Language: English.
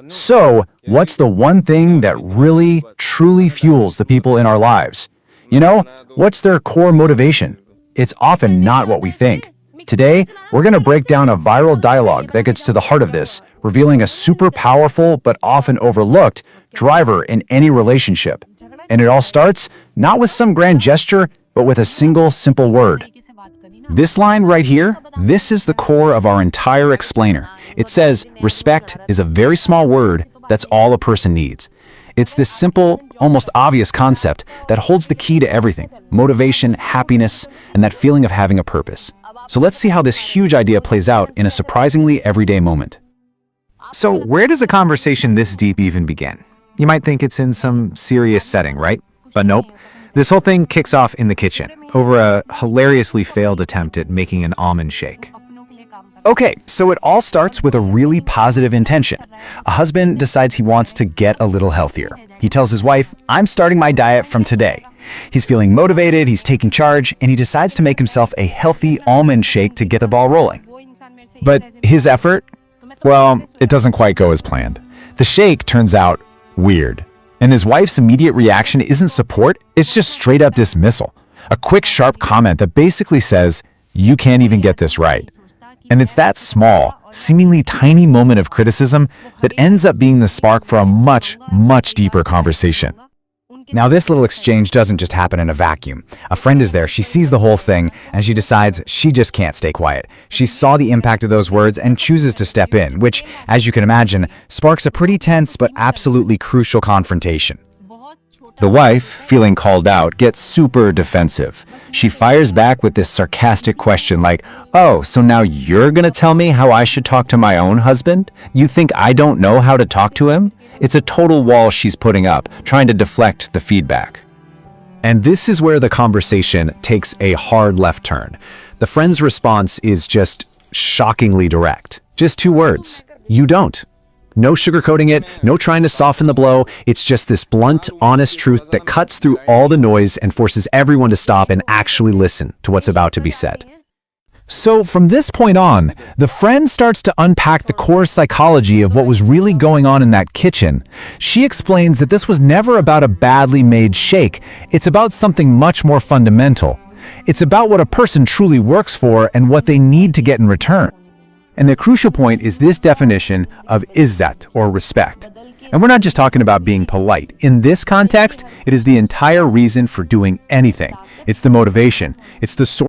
So, what's the one thing that really, truly fuels the people in our lives? What's their core motivation? It's often not what we think. Today, we're going to break down a viral dialogue that gets to the heart of this, revealing a super powerful but often overlooked driver in any relationship. And it all starts not with some grand gesture, but with a single simple word. This line right here, this is the core of our entire explainer. It says, respect is a very small word, that's all a person needs. It's this simple, almost obvious concept that holds the key to everything: motivation, happiness, and that feeling of having a purpose. So let's see how this huge idea plays out in a surprisingly everyday moment. So where does a conversation this deep even begin? You might think it's in some serious setting, right? But nope. This whole thing kicks off in the kitchen, over a hilariously failed attempt at making an almond shake. Okay, so it all starts with a really positive intention. A husband decides he wants to get a little healthier. He tells his wife, "I'm starting my diet from today." He's feeling motivated, he's taking charge, and he decides to make himself a healthy almond shake to get the ball rolling. But his effort? Well, it doesn't quite go as planned. The shake turns out weird. And his wife's immediate reaction isn't support, it's just straight up dismissal. A quick, sharp comment that basically says, "You can't even get this right." And it's that small, seemingly tiny moment of criticism that ends up being the spark for a much, much deeper conversation. Now, this little exchange doesn't just happen in a vacuum. A friend is there, she sees the whole thing, and she decides she just can't stay quiet. She saw the impact of those words and chooses to step in, which, as you can imagine, sparks a pretty tense but absolutely crucial confrontation. The wife, feeling called out, gets super defensive. She fires back with this sarcastic question like, "Oh, so now you're gonna tell me how I should talk to my own husband? You think I don't know how to talk to him?" It's a total wall she's putting up, trying to deflect the feedback. And this is where the conversation takes a hard left turn. The friend's response is just shockingly direct. Just two words: "You don't." No sugarcoating it, no trying to soften the blow. It's just this blunt, honest truth that cuts through all the noise and forces everyone to stop and actually listen to what's about to be said. So from this point on, the friend starts to unpack the core psychology of what was really going on in that kitchen. She explains that this was never about a badly made shake. It's about something much more fundamental. It's about what a person truly works for and what they need to get in return. And the crucial point is this definition of izzat, or respect. And we're not just talking about being polite. In this context, it is the entire reason for doing anything. It's the motivation. It's the source